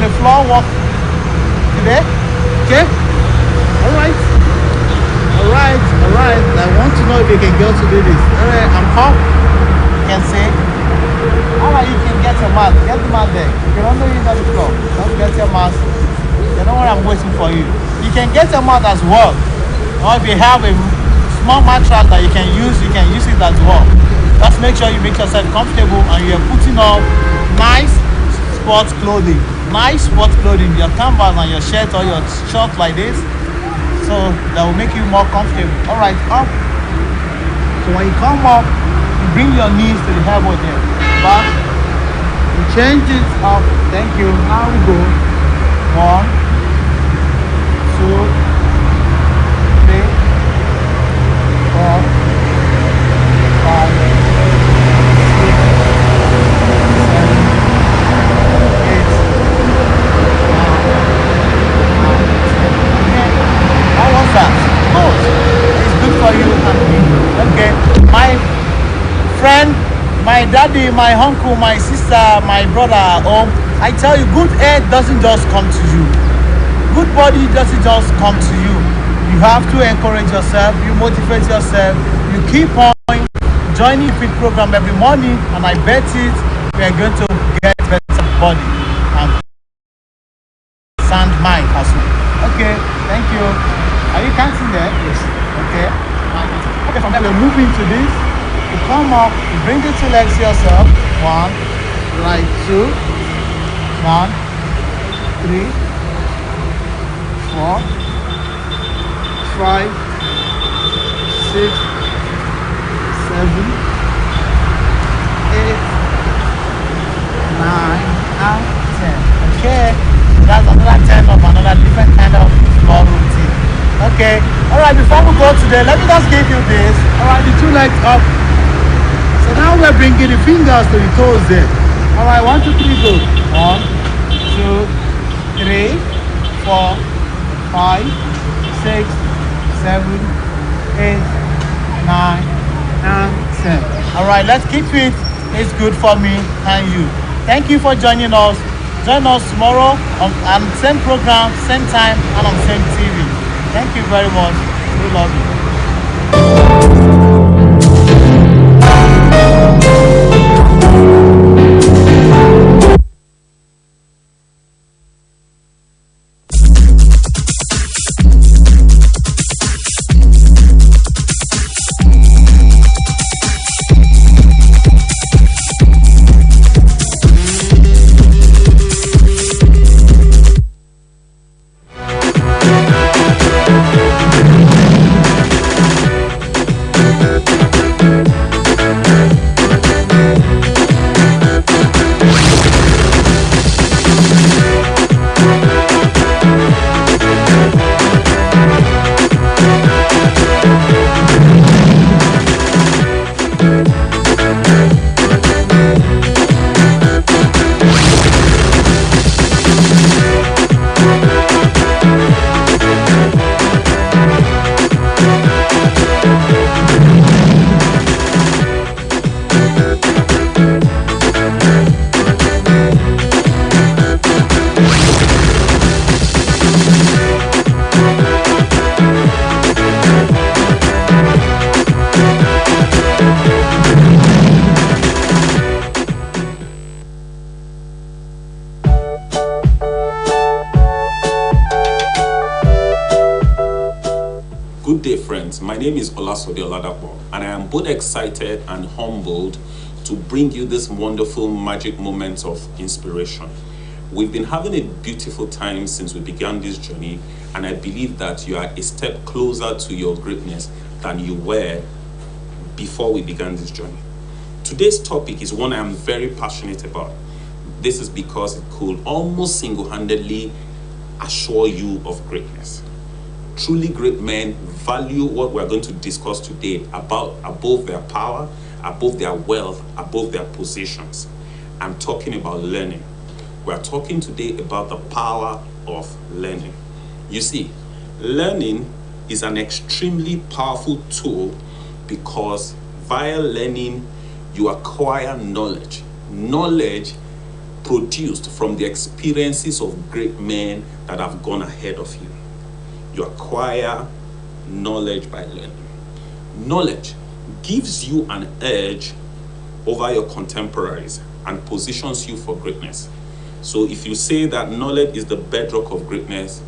on the floor walk today. Okay? Alright. I want to know if you can go to do this. Alright, I'm up. You can say. Alright, you can get your mat. Get the mat there. You can only use on the floor. Don't get your mat. You know what I'm waiting for you. You can get your mat as well. Or if you have a small mattress that you can use it as well. Just make sure you make yourself comfortable and you're putting on nice sports clothing. Your canvas and your shirt or your shorts like this. So that will make you more comfortable. Alright, up. So when you come up, you bring your knees to the elbow there. Back. You change it up. Thank you. Now we go. 1, 2, 3, 4, 5, 6, 7, 8, 9, 10. Good. It's good for you and me. Okay. My friend, my daddy, my uncle, my sister, my brother at home, I tell you, good health doesn't just come to you. Good body doesn't just come to you. You have to encourage yourself, you motivate yourself, you keep on joining fit program every morning, and I bet it we are going to get better body and sound mind as well. Okay, thank you. Are you counting there? Yes. Okay. Okay, from there we're moving to this. You come up, you bring the two legs to yourself. 1, right, 2, 1, 3, 4, 5, 6, 7, 8, 9, and 10. Okay, that's another 10 of another different kind of floor routine. Okay, alright, before we go today, let me just give you this. Alright, the two legs up. So now we're bringing the fingers to the toes there. Alright, 1, 2, 3, go. 1, 2, 3, 4, 5, 6, 7, 8, 9, and 10. Alright, let's keep it. It's good for me and you. Thank you for joining us. Join us tomorrow on same program, same time, and on same TV. Thank you very much. We love you. Good day, friends. My name is Olasode Oladapo, and I am both excited and humbled to bring you this wonderful magic moments of inspiration. We've been having a beautiful time since we began this journey, and I believe that you are a step closer to your greatness than you were before we began this journey. Today's topic is one I am very passionate about. This is because it could almost single-handedly assure you of greatness. Truly great men value what we're going to discuss today above their power, above their wealth, above their positions. I'm talking about learning. We're talking today about the power of learning. You see, learning is an extremely powerful tool because via learning, you acquire knowledge. Knowledge produced from the experiences of great men that have gone ahead of you. You acquire knowledge by learning. Knowledge gives you an edge over your contemporaries and positions you for greatness. So if you say that knowledge is the bedrock of greatness,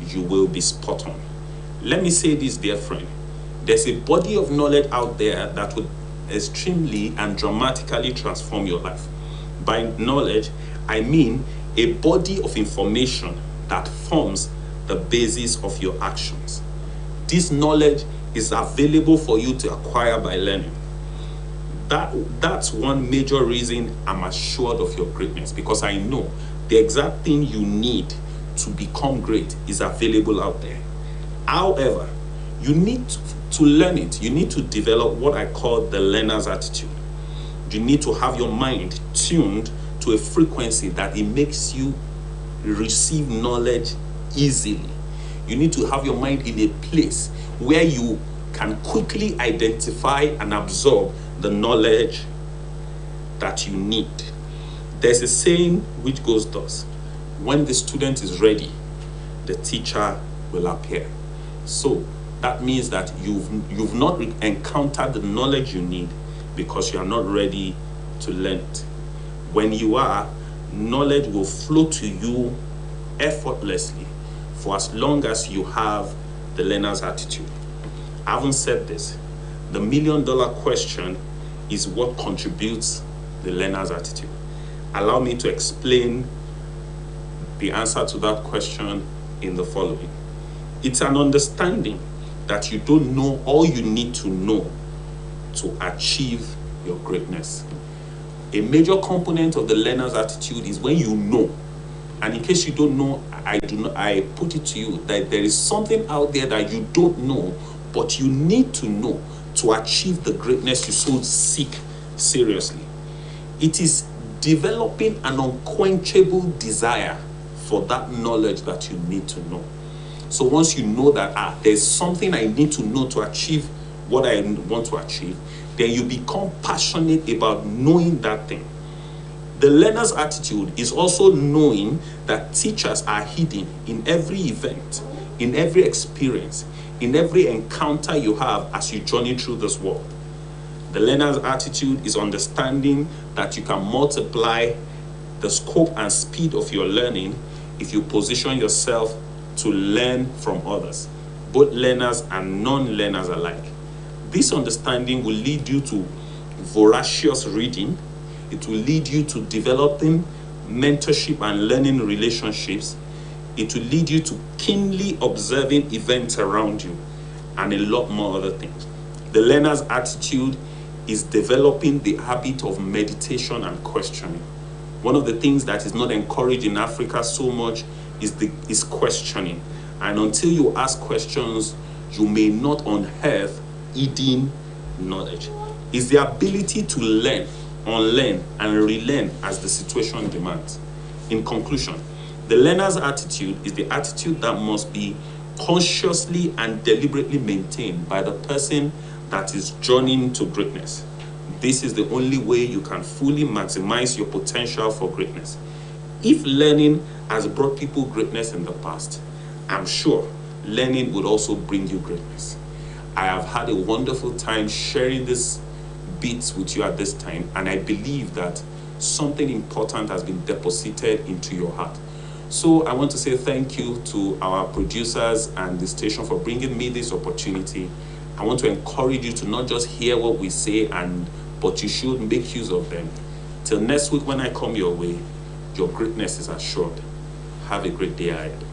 you will be spot on. Let me say this, dear friend. There's a body of knowledge out there that would extremely and dramatically transform your life. By knowledge, I mean a body of information that forms the basis of your actions. This knowledge is available for you to acquire by learning. That's one major reason I'm assured of your greatness, because I know the exact thing you need to become great is available out there. However, you need to learn it. You need to develop what I call the learner's attitude. You need to have your mind tuned to a frequency that it makes you receive knowledge easily. You need to have your mind in a place where you can quickly identify and absorb the knowledge that you need. There's a saying which goes thus: when the student is ready, the teacher will appear. So that means that you've not encountered the knowledge you need because you are not ready to learn it. When you are, knowledge will flow to you effortlessly for as long as you have the learner's attitude. Having said this, the million-dollar question is what contributes the learner's attitude. Allow me to explain the answer to that question in the following. It's an understanding that you don't know all you need to know to achieve your greatness. A major component of the learner's attitude is when you know. And in case you don't know, I put it to you that there is something out there that you don't know, but you need to know to achieve the greatness you so seek seriously. It is developing an unquenchable desire for that knowledge that you need to know. So once you know that there's something I need to know to achieve what I want to achieve, then you become passionate about knowing that thing. The learner's attitude is also knowing that teachers are hidden in every event, in every experience, in every encounter you have as you journey through this world. The learner's attitude is understanding that you can multiply the scope and speed of your learning if you position yourself to learn from others, both learners and non-learners alike. This understanding will lead you to voracious reading. It will lead you to developing mentorship and learning relationships. It will lead you to keenly observing events around you and a lot more other things. The learner's attitude is developing the habit of meditation and questioning. One of the things that is not encouraged in Africa so much is questioning. And until you ask questions, you may not unearth hidden knowledge. It's the ability to learn, unlearn, and relearn as the situation demands. In conclusion, the learner's attitude is the attitude that must be consciously and deliberately maintained by the person that is journeying to greatness. This is the only way you can fully maximize your potential for greatness. If learning has brought people greatness in the past, I'm sure learning would also bring you greatness. I have had a wonderful time sharing these bits with you at this time, and I believe that something important has been deposited into your heart. So I want to say thank you to our producers and the station for bringing me this opportunity. I want to encourage you to not just hear what we say, but you should make use of them. Till next week when I come your way, your greatness is assured. Have a great day ahead.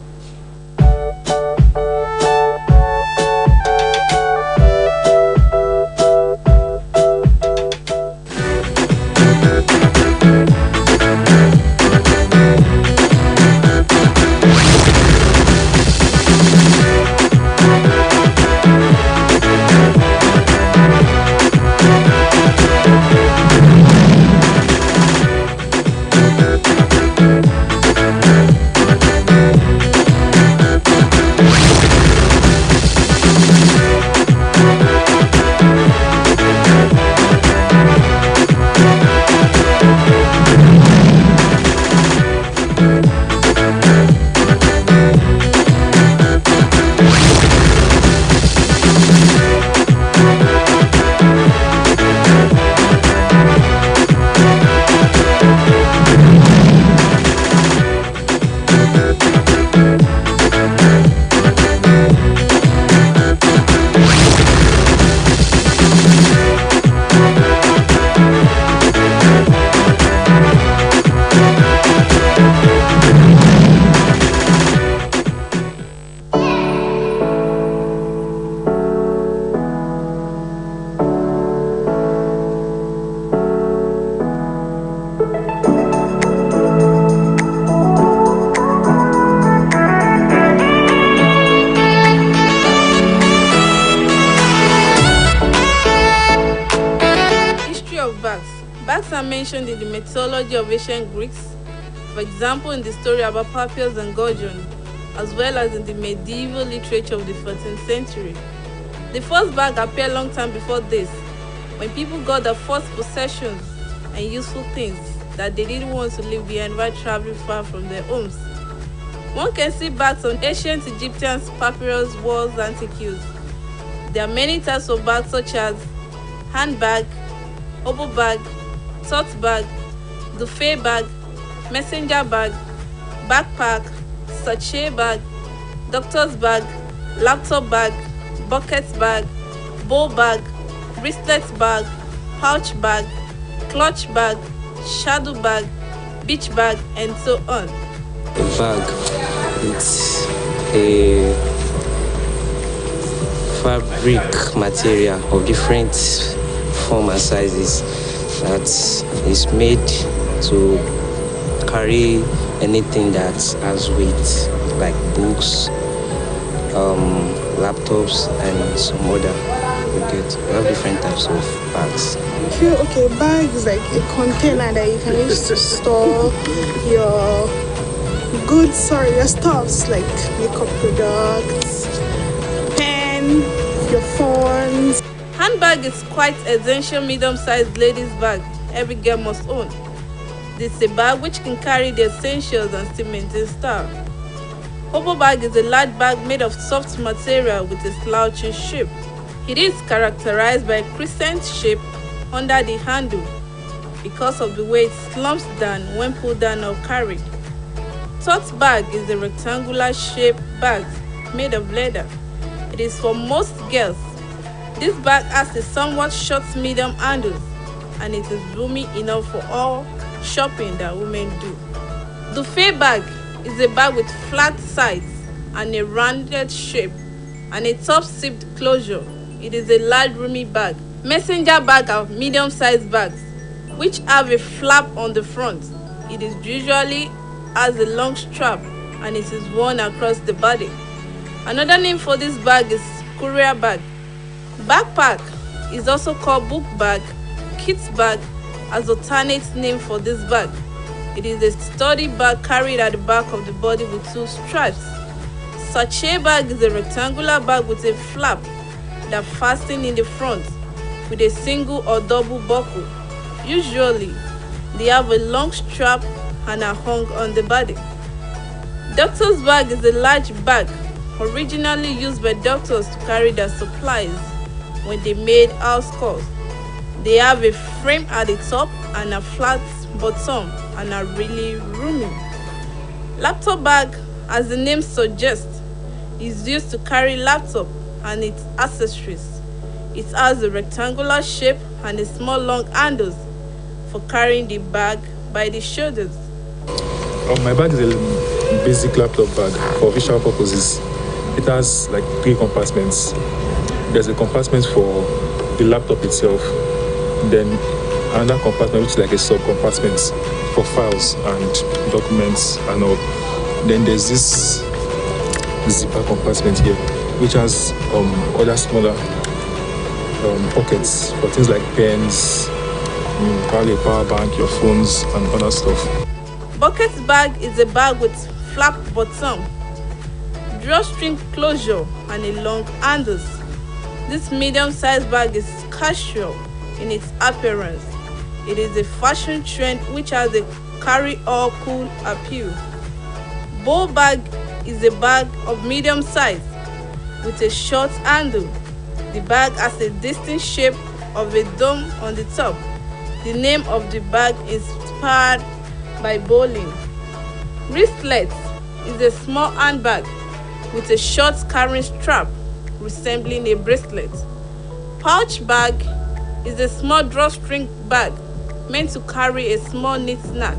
mentioned in the mythology of ancient Greeks, for example in the story about Papias and Gorgon, as well as in the medieval literature of the 14th century. The first bag appeared long time before this, when people got their first possessions and useful things that they didn't want to leave behind while traveling far from their homes. One can see bags on ancient Egyptian papyrus walls and antiques. There are many types of bags such as handbag, hobo bag, tote bag, duffet bag, messenger bag, backpack, sachet bag, doctor's bag, laptop bag, bucket bag, bowl bag, wristlet bag, pouch bag, clutch bag, shadow bag, beach bag, and so on. A bag, it's a fabric material of different form and sizes that is made to carry anything that has weight, like books, laptops, and some other. We have different types of bags. Okay, bag is like a container that you can use to store your goods or your stuffs like makeup products, pen, your phones. Handbag is quite essential medium-sized ladies bag every girl must own. This is a bag which can carry the essentials and still maintain style. Hobo bag is a large bag made of soft material with a slouching shape. It is characterized by a crescent shape under the handle because of the way it slumps down when pulled down or carried. Tote bag is a rectangular shaped bag made of leather. It is for most girls. This bag has a somewhat short medium handles and it is roomy enough for all shopping that women do. Duffet bag is a bag with flat sides and a rounded shape and a top-zipped closure. It is a large roomy bag. Messenger bag are medium-sized bags which have a flap on the front. It is usually has a long strap and it is worn across the body. Another name for this bag is courier bag. Backpack is also called book bag, kit bag as alternate name for this bag. It is a sturdy bag carried at the back of the body with two straps. Sachet bag is a rectangular bag with a flap that fastens in the front with a single or double buckle. Usually, they have a long strap and are hung on the body. Doctor's bag is a large bag originally used by doctors to carry their supplies when they made house calls. They have a frame at the top and a flat bottom and are really roomy. Laptop bag, as the name suggests, is used to carry laptop and its accessories. It has a rectangular shape and a small long handles for carrying the bag by the shoulders. My bag is a basic laptop bag for visual purposes. It has like 3 compartments. There's a compartment for the laptop itself, then another compartment which is like a sub-compartment for files and documents and all. Then there's this zipper compartment here which has other smaller pockets for things like pens, probably a power bank, your phones and other stuff. Bucket bag is a bag with flap bottom, drawstring closure and a long handles. This medium-sized bag is casual in its appearance. It is a fashion trend which has a carry-all cool appeal. Bowl bag is a bag of medium size with a short handle. The bag has a distinct shape of a dome on the top. The name of the bag is inspired by bowling. Wristlet is a small handbag with a short carrying strap resembling a bracelet. Pouch bag is a small drawstring bag meant to carry a small knit snack.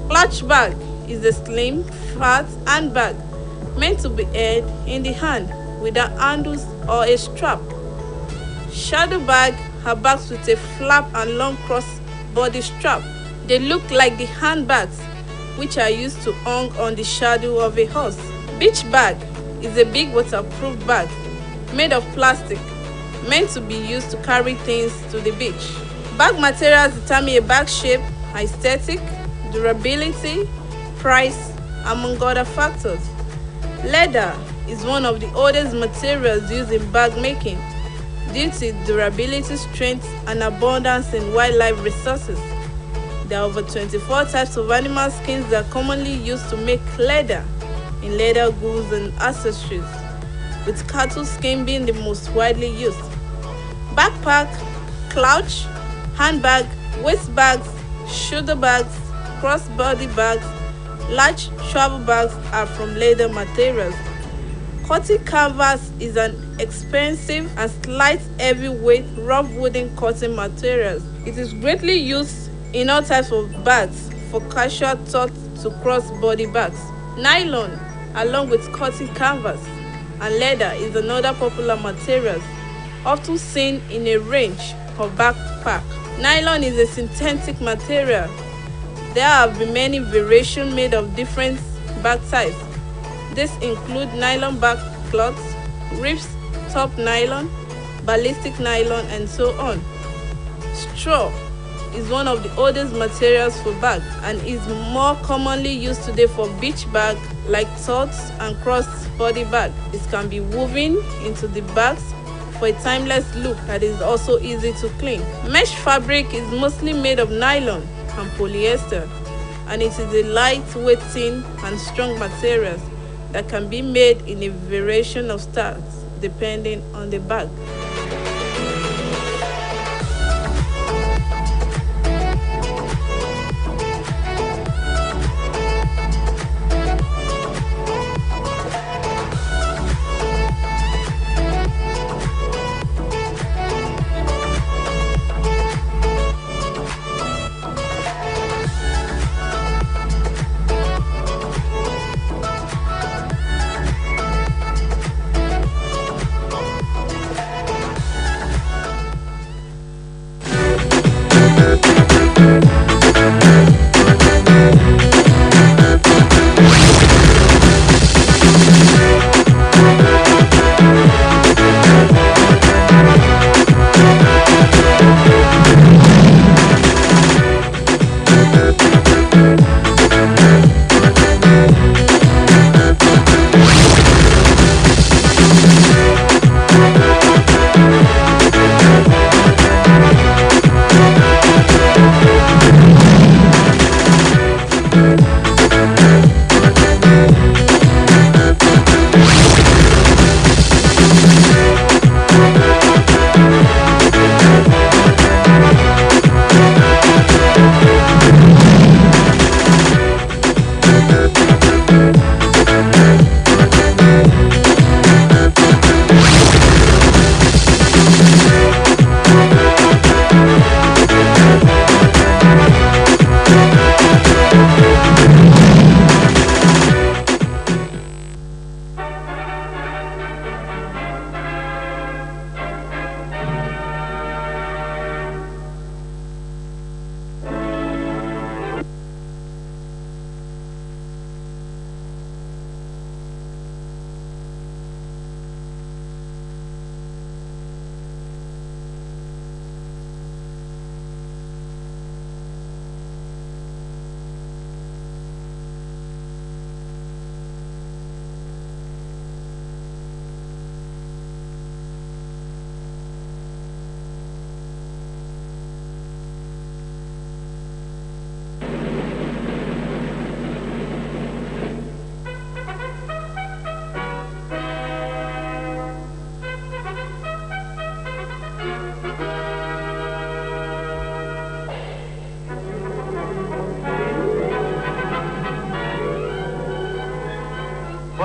Clutch bag is a slim, flat handbag meant to be held in the hand without handles or a strap. Shadow bag are bags with a flap and long cross body strap. They look like the handbags which are used to hang on the shadow of a horse. Beach bag is a big waterproof bag made of plastic meant to be used to carry things to the beach. Bag materials determine a bag shape aesthetic, durability, price, among other factors. Leather is one of the oldest materials used in bag making due to its durability, strength, and abundance in wildlife resources. There are over 24 types of animal skins that are commonly used to make leather in leather goods and accessories, with cattle skin being the most widely used. Backpack, clutch, handbag, waist bags, shoulder bags, crossbody bags, large travel bags are from leather materials. Cotton canvas is an expensive and slight heavyweight rough wooden cotton materials. It is greatly used in all types of bags, for casual tote to cross-body bags. Nylon, along with cotton canvas and leather, is another popular material, often seen in a range of backpack. Nylon is a synthetic material. There have been many variations made of different bag types. These include nylon bag cloths, ribs top nylon, ballistic nylon, and so on. Straw is one of the oldest materials for bags and is more commonly used today for beach bag like totes and cross-body bag. It can be woven into the bags for a timeless look that is also easy to clean. Mesh fabric is mostly made of nylon and polyester, and it is a lightweight, thin, and strong material that can be made in a variation of styles depending on the bag.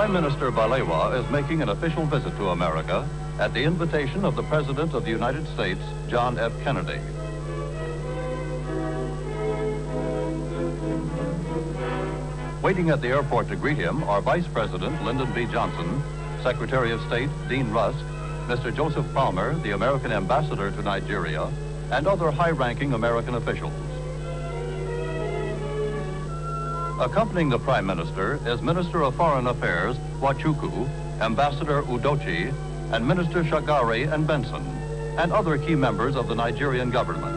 Prime Minister Balewa is making an official visit to America at the invitation of the President of the United States, John F. Kennedy. Waiting at the airport to greet him are Vice President Lyndon B. Johnson, Secretary of State Dean Rusk, Mr. Joseph Palmer, the American Ambassador to Nigeria, and other high-ranking American officials. Accompanying the Prime Minister is Minister of Foreign Affairs Wachuku, Ambassador Udochi, and Minister Shagari and Benson, and other key members of the Nigerian government.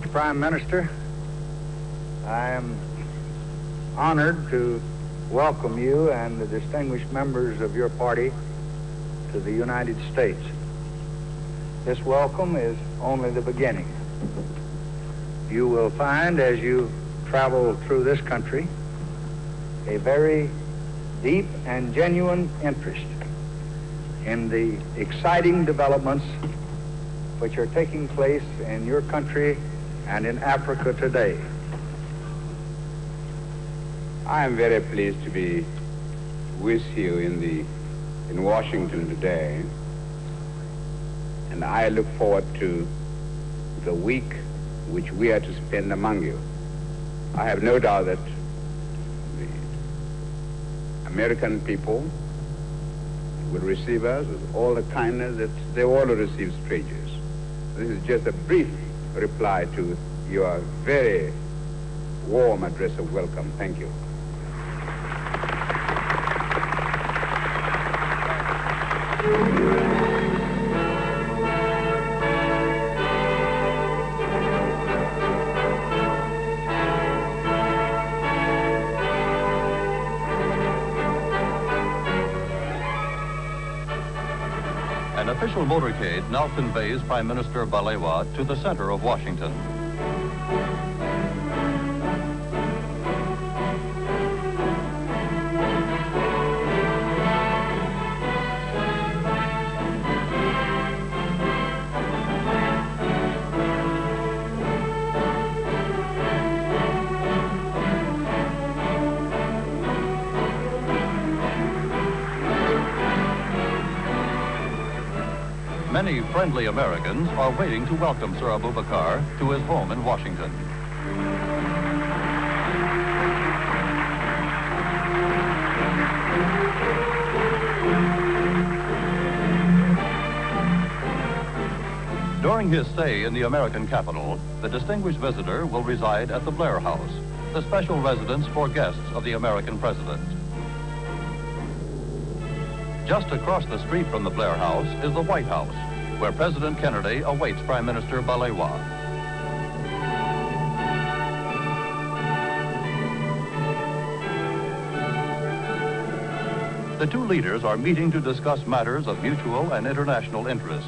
Mr. Prime Minister, I am honored to welcome you and the distinguished members of your party to the United States. This welcome is only the beginning. You will find as you travel through this country a very deep and genuine interest in the exciting developments which are taking place in your country and in Africa today. I am very pleased to be with you in Washington today, and I look forward to the week which we are to spend among you. I have no doubt that the American people will receive us with all the kindness that they all receive strangers. This is just a brief reply to your very warm address of welcome. Thank you. An official motorcade now conveys Prime Minister Balewa to the center of Washington. Many friendly Americans are waiting to welcome Sir Abubakar to his home in Washington. During his stay in the American capital, the distinguished visitor will reside at the Blair House, the special residence for guests of the American president. Just across the street from the Blair House is the White House, where President Kennedy awaits Prime Minister Balewa. The two leaders are meeting to discuss matters of mutual and international interest.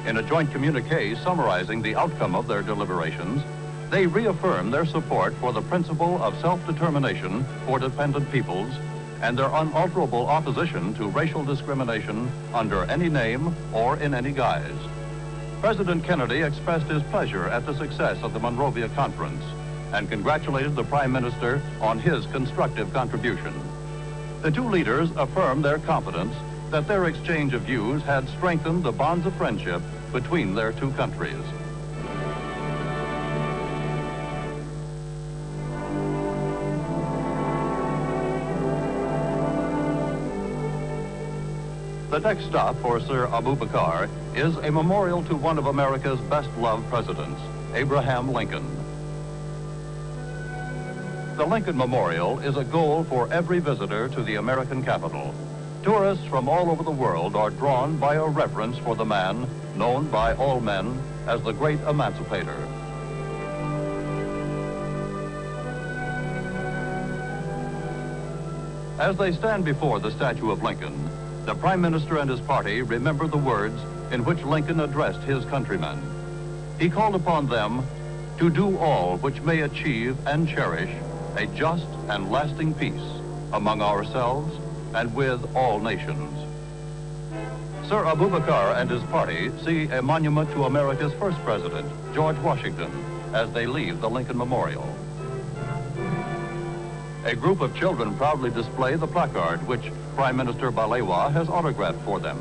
In a joint communique summarizing the outcome of their deliberations, they reaffirm their support for the principle of self-determination for dependent peoples and their unalterable opposition to racial discrimination under any name or in any guise. President Kennedy expressed his pleasure at the success of the Monrovia Conference and congratulated the Prime Minister on his constructive contribution. The two leaders affirmed their confidence that their exchange of views had strengthened the bonds of friendship between their two countries. The next stop for Sir Abubakar is a memorial to one of America's best-loved presidents, Abraham Lincoln. The Lincoln Memorial is a goal for every visitor to the American capital. Tourists from all over the world are drawn by a reverence for the man known by all men as the great emancipator. As they stand before the statue of Lincoln, the Prime Minister and his party remember the words in which Lincoln addressed his countrymen. He called upon them to do all which may achieve and cherish a just and lasting peace among ourselves and with all nations. Sir Abubakar and his party see a monument to America's first president, George Washington, as they leave the Lincoln Memorial. A group of children proudly display the placard which Prime Minister Balewa has autographed for them.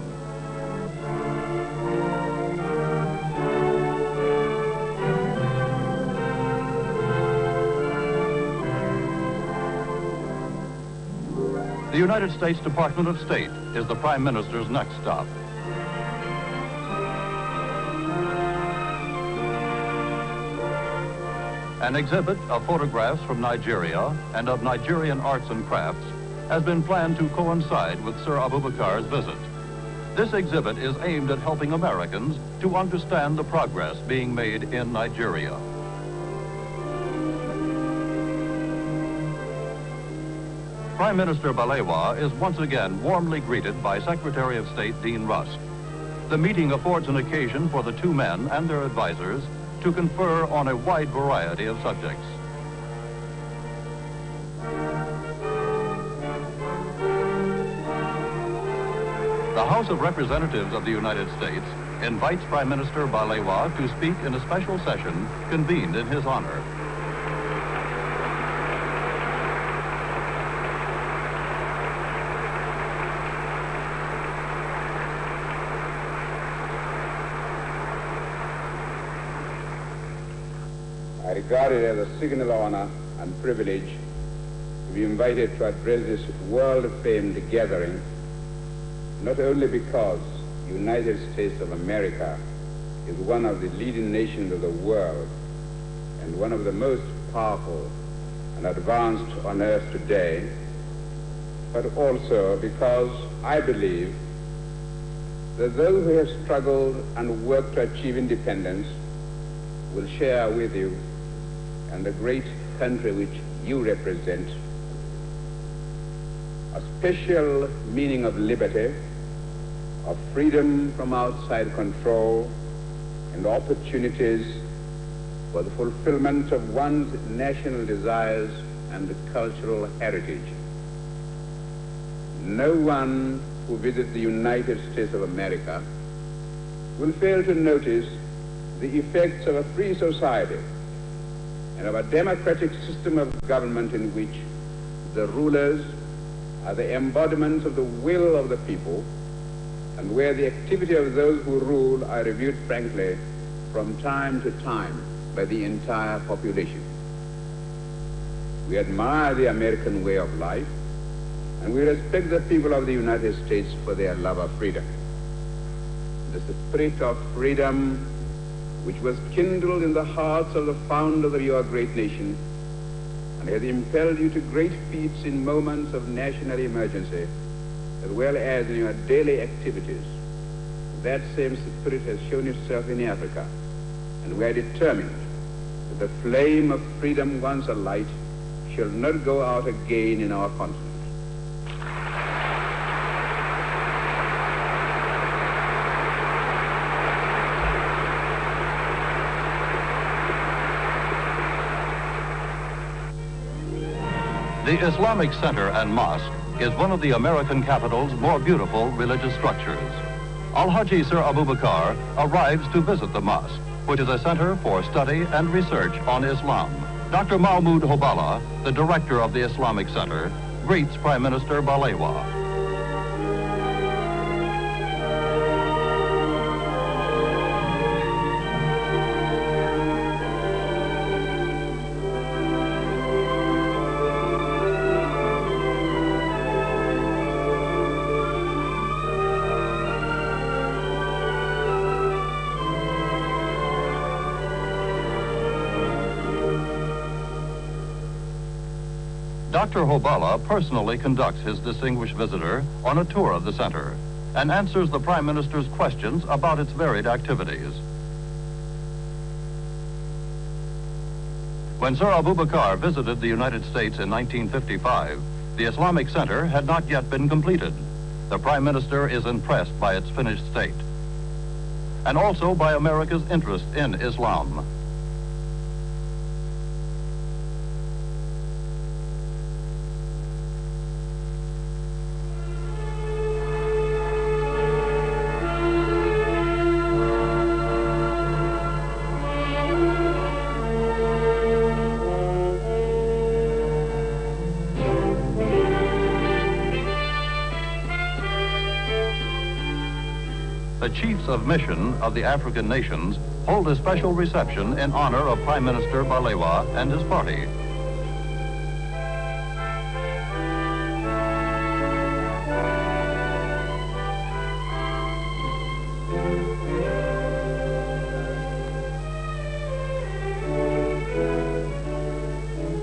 The United States Department of State is the Prime Minister's next stop. An exhibit of photographs from Nigeria and of Nigerian arts and crafts has been planned to coincide with Sir Abubakar's visit. This exhibit is aimed at helping Americans to understand the progress being made in Nigeria. Prime Minister Balewa is once again warmly greeted by Secretary of State Dean Rusk. The meeting affords an occasion for the two men and their advisors to confer on a wide variety of subjects. The House of Representatives of the United States invites Prime Minister Balewa to speak in a special session convened in his honor. I regard it as a signal honor and privilege to be invited to address this world-famed gathering, not only because the United States of America is one of the leading nations of the world and one of the most powerful and advanced on earth today, but also because I believe that those who have struggled and worked to achieve independence will share with you and the great country which you represent a special meaning of liberty, of freedom from outside control, and opportunities for the fulfillment of one's national desires and cultural heritage. No one who visits the United States of America will fail to notice the effects of a free society and of a democratic system of government in which the rulers are the embodiments of the will of the people, and where the activity of those who rule are reviewed frankly from time to time by the entire population. We admire the American way of life, and we respect the people of the United States for their love of freedom. The spirit of freedom which was kindled in the hearts of the founders of your great nation and has impelled you to great feats in moments of national emergency, as well as in your daily activities. That same spirit has shown itself in Africa, and we are determined that the flame of freedom once alight shall not go out again in our continent. The Islamic Center and Mosque is one of the American capital's more beautiful religious structures. Al-Haji Sir Abu Bakr arrives to visit the mosque, which is a center for study and research on Islam. Dr. Mahmoud Hobala, the director of the Islamic Center, greets Prime Minister Balewa. Dr. Hobala personally conducts his distinguished visitor on a tour of the center and answers the Prime Minister's questions about its varied activities. When Sir Abu Bakr visited the United States in 1955, the Islamic Center had not yet been completed. The Prime Minister is impressed by its finished state and also by America's interest in Islam. The chiefs of mission of the African nations hold a special reception in honor of Prime Minister Balewa and his party.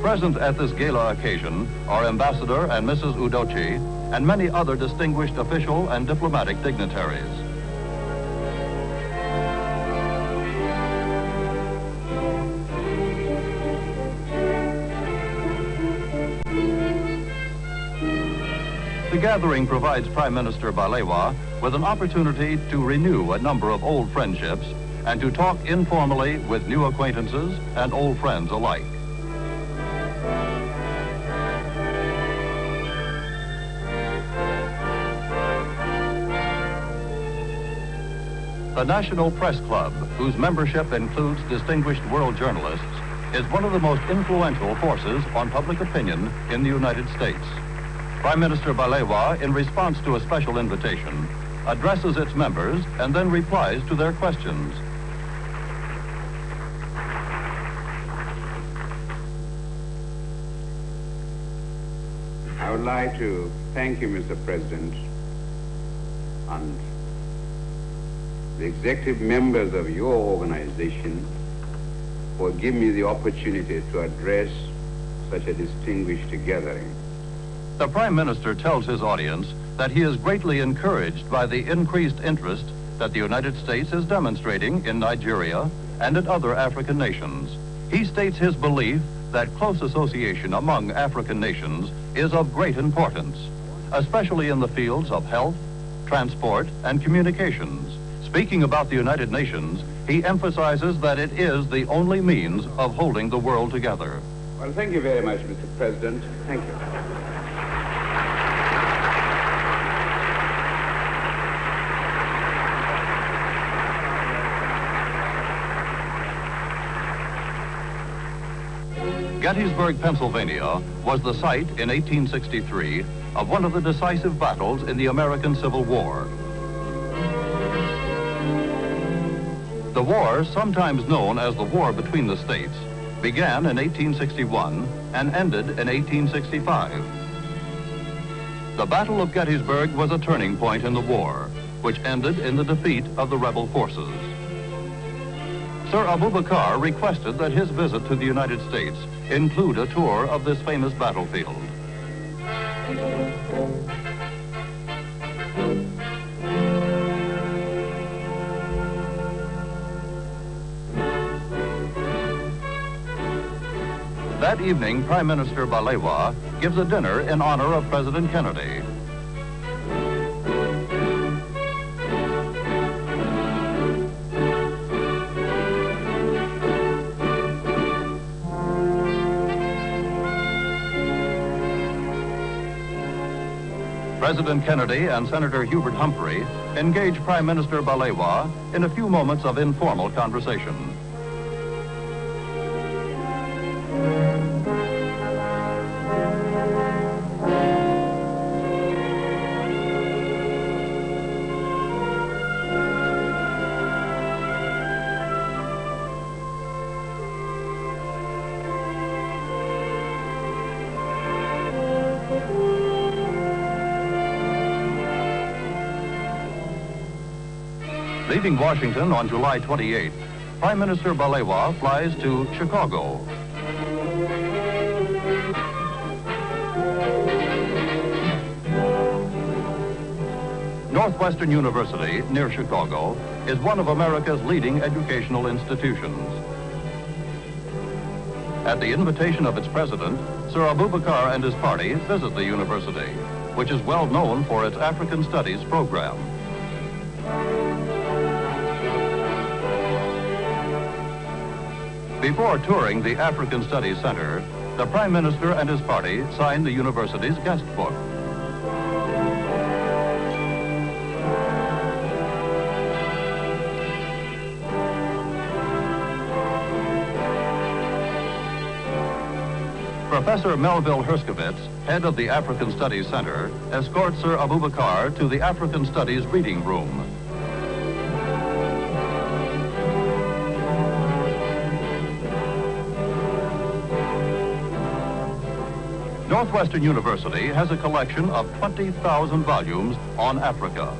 Present at this gala occasion are Ambassador and Mrs. Udochi and many other distinguished official and diplomatic dignitaries. The gathering provides Prime Minister Balewa with an opportunity to renew a number of old friendships and to talk informally with new acquaintances and old friends alike. The National Press Club, whose membership includes distinguished world journalists, is one of the most influential forces on public opinion in the United States. Prime Minister Balewa, in response to a special invitation, addresses its members and then replies to their questions. I would like to thank you, Mr. President, and the executive members of your organization for giving me the opportunity to address such a distinguished gathering. The Prime Minister tells his audience that he is greatly encouraged by the increased interest that the United States is demonstrating in Nigeria and in other African nations. He states his belief that close association among African nations is of great importance, especially in the fields of health, transport, and communications. Speaking about the United Nations, he emphasizes that it is the only means of holding the world together. Well, thank you very much, Mr. President. Thank you. Gettysburg, Pennsylvania, was the site in 1863 of one of the decisive battles in the American Civil War. The war, sometimes known as the War Between the States, began in 1861 and ended in 1865. The Battle of Gettysburg was a turning point in the war, which ended in the defeat of the rebel forces. Sir Abubakar requested that his visit to the United States include a tour of this famous battlefield. That evening, Prime Minister Balewa gives a dinner in honor of President Kennedy. President Kennedy and Senator Hubert Humphrey engage Prime Minister Balewa in a few moments of informal conversation. Leaving Washington on July 28th, Prime Minister Balewa flies to Chicago. Northwestern University, near Chicago, is one of America's leading educational institutions. At the invitation of its president, Sir Abubakar and his party visit the university, which is well known for its African Studies program. Before touring the African Studies Center, the Prime Minister and his party signed the university's guest book. Professor Melville Herskovitz, head of the African Studies Center, escorts Sir Abubakar to the African Studies reading room. Northwestern University has a collection of 20,000 volumes on Africa.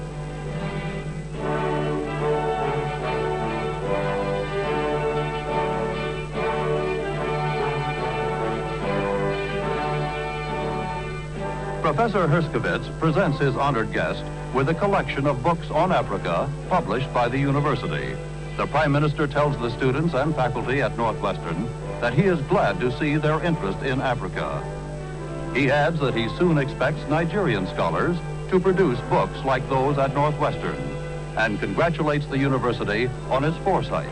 Professor Herskovitz presents his honored guest with a collection of books on Africa published by the university. The Prime Minister tells the students and faculty at Northwestern that he is glad to see their interest in Africa. He adds that he soon expects Nigerian scholars to produce books like those at Northwestern, and congratulates the university on its foresight.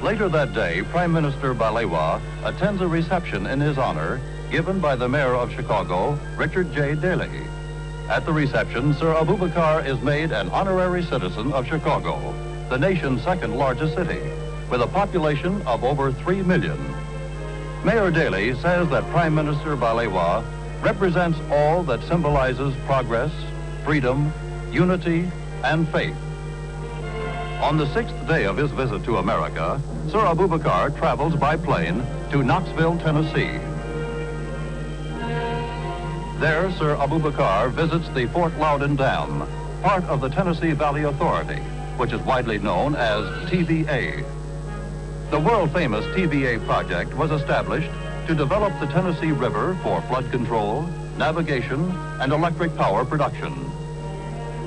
Later that day, Prime Minister Balewa attends a reception in his honor given by the mayor of Chicago, Richard J. Daley. At the reception, Sir Abubakar is made an honorary citizen of Chicago, the nation's second largest city, with a population of over 3 million. Mayor Daley says that Prime Minister Balewa represents all that symbolizes progress, freedom, unity, and faith. On the 6th day of his visit to America, Sir Abubakar travels by plane to Knoxville, Tennessee. There, Sir Abubakar visits the Fort Loudoun Dam, part of the Tennessee Valley Authority, which is widely known as TVA. The world-famous TVA project was established to develop the Tennessee River for flood control, navigation, and electric power production.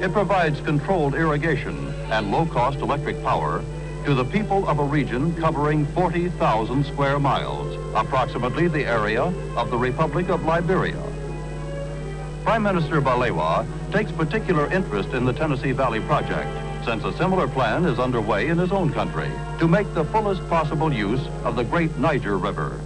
It provides controlled irrigation and low-cost electric power to the people of a region covering 40,000 square miles, approximately the area of the Republic of Liberia. Prime Minister Balewa takes particular interest in the Tennessee Valley Project, since a similar plan is underway in his own country to make the fullest possible use of the great Niger River.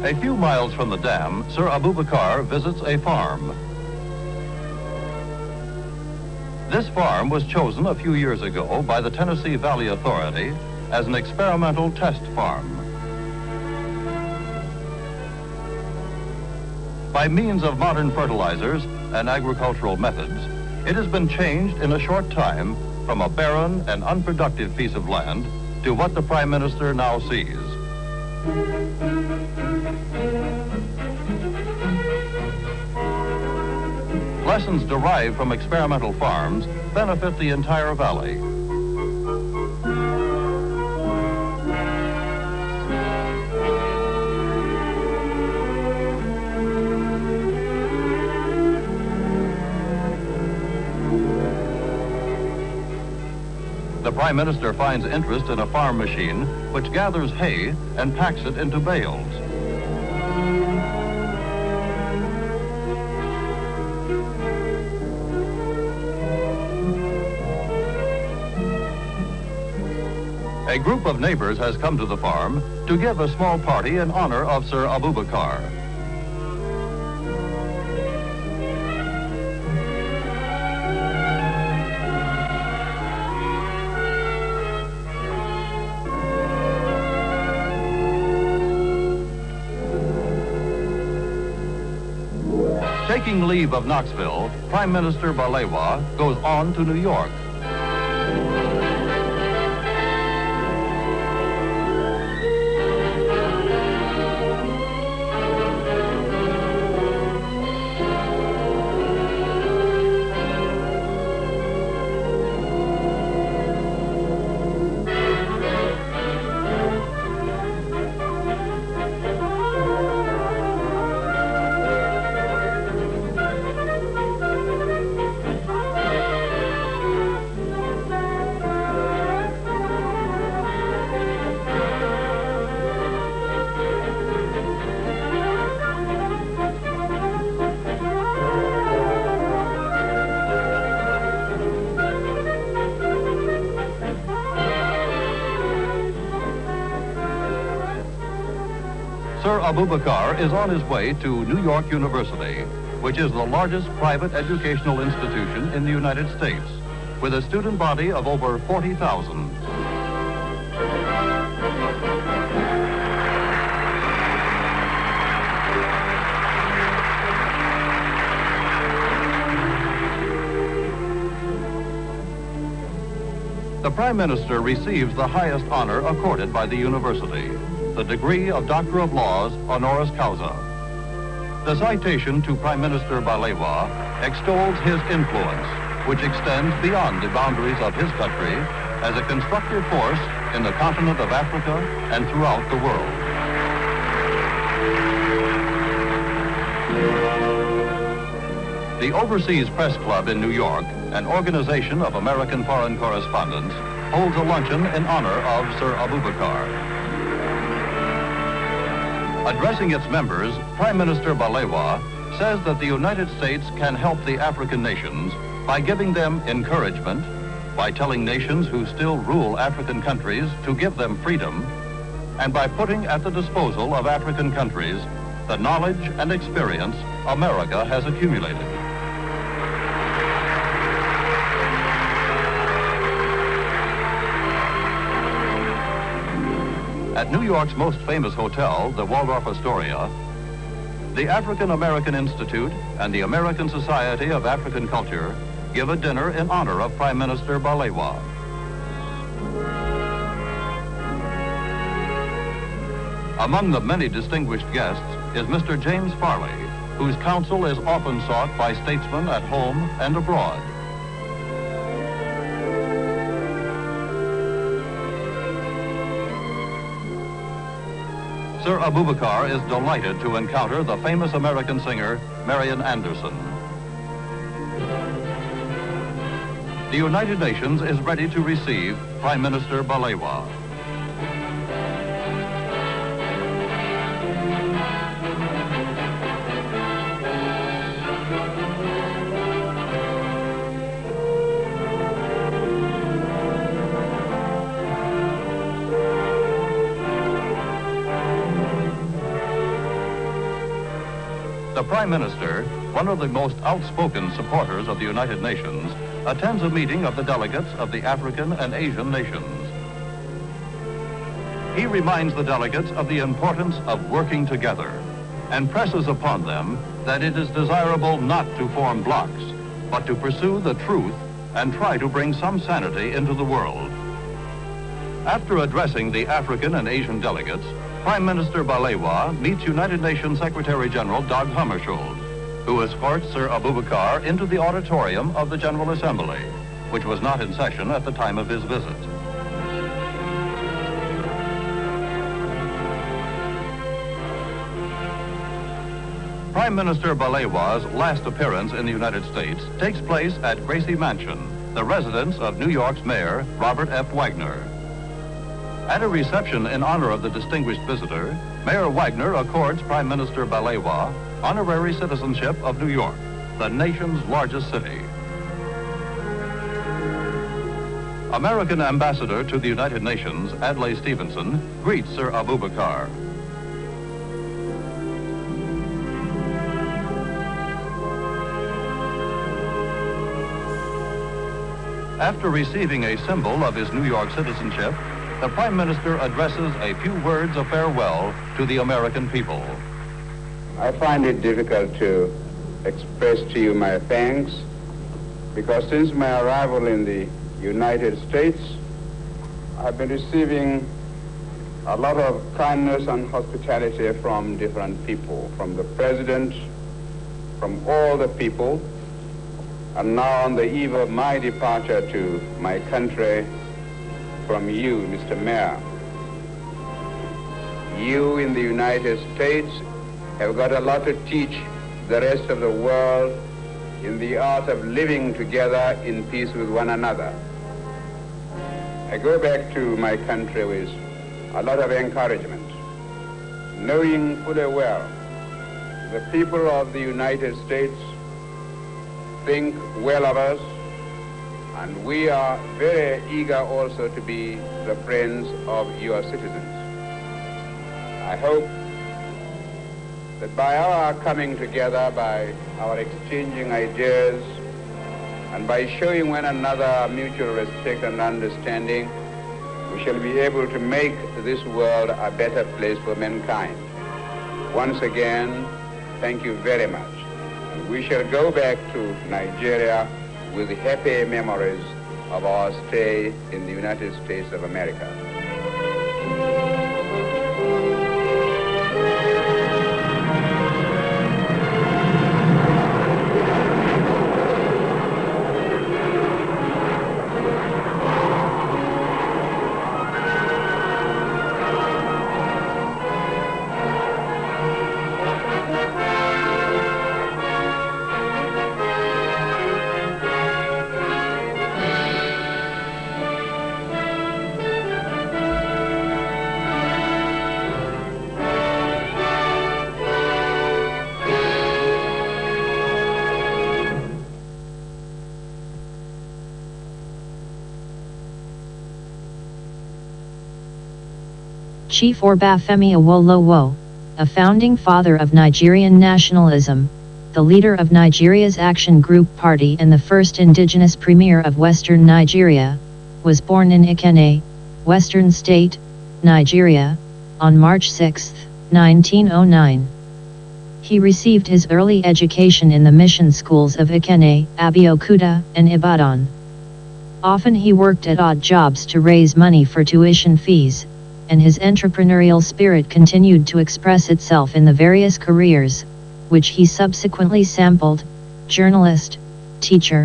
A few miles from the dam, Sir Abubakar visits a farm. This farm was chosen a few years ago by the Tennessee Valley Authority as an experimental test farm. By means of modern fertilizers and agricultural methods, it has been changed in a short time from a barren and unproductive piece of land to what the Prime Minister now sees. Lessons derived from experimental farms benefit the entire valley. The Prime Minister finds interest in a farm machine which gathers hay and packs it into bales. A group of neighbors has come to the farm to give a small party in honor of Sir Abubakar. Taking leave of Knoxville, Prime Minister Balewa goes on to New York. Sir Abubakar is on his way to New York University, which is the largest private educational institution in the United States, with a student body of over 40,000. The Prime Minister receives the highest honor accorded by the university, the degree of Doctor of Laws honoris causa. The citation to Prime Minister Balewa extols his influence, which extends beyond the boundaries of his country as a constructive force in the continent of Africa and throughout the world. The Overseas Press Club in New York, an organization of American foreign correspondents, holds a luncheon in honor of Sir Abubakar. Addressing its members, Prime Minister Balewa says that the United States can help the African nations by giving them encouragement, by telling nations who still rule African countries to give them freedom, and by putting at the disposal of African countries the knowledge and experience America has accumulated. At New York's most famous hotel, the Waldorf Astoria, the African American Institute and the American Society of African Culture give a dinner in honor of Prime Minister Balewa. Among the many distinguished guests is Mr. James Farley, whose counsel is often sought by statesmen at home and abroad. Sir Abubakar is delighted to encounter the famous American singer, Marian Anderson. The United Nations is ready to receive Prime Minister Balewa. The Prime Minister, one of the most outspoken supporters of the United Nations, attends a meeting of the delegates of the African and Asian nations. He reminds the delegates of the importance of working together and presses upon them that it is desirable not to form blocs, but to pursue the truth and try to bring some sanity into the world. After addressing the African and Asian delegates, Prime Minister Balewa meets United Nations Secretary General Dag Hammarskjöld, who escorts Sir Abubakar into the auditorium of the General Assembly, which was not in session at the time of his visit. Prime Minister Balewa's last appearance in the United States takes place at Gracie Mansion, the residence of New York's Mayor, Robert F. Wagner. At a reception in honor of the distinguished visitor, Mayor Wagner accords Prime Minister Balewa honorary citizenship of New York, the nation's largest city. American Ambassador to the United Nations, Adlai Stevenson, greets Sir Abubakar. After receiving a symbol of his New York citizenship, the Prime Minister addresses a few words of farewell to the American people. I find it difficult to express to you my thanks because since my arrival in the United States, I've been receiving a lot of kindness and hospitality from different people, from the President, from all the people, and now on the eve of my departure to my country, from you, Mr. Mayor. You in the United States have got a lot to teach the rest of the world in the art of living together in peace with one another. I go back to my country with a lot of encouragement, knowing fully well the people of the United States think well of us, and we are very eager also to be the friends of your citizens. I hope that by our coming together, by our exchanging ideas, and by showing one another mutual respect and understanding, we shall be able to make this world a better place for mankind. Once again, thank you very much. And we shall go back to Nigeria with happy memories of our stay in the United States of America. Chief Obafemi Awolowo, a founding father of Nigerian nationalism, the leader of Nigeria's Action Group Party and the first indigenous premier of Western Nigeria, was born in Ikenne, Western State, Nigeria, on March 6, 1909. He received his early education in the mission schools of Ikenne, Abeokuta, and Ibadan. Often he worked at odd jobs to raise money for tuition fees, and his entrepreneurial spirit continued to express itself in the various careers, which he subsequently sampled: journalist, teacher,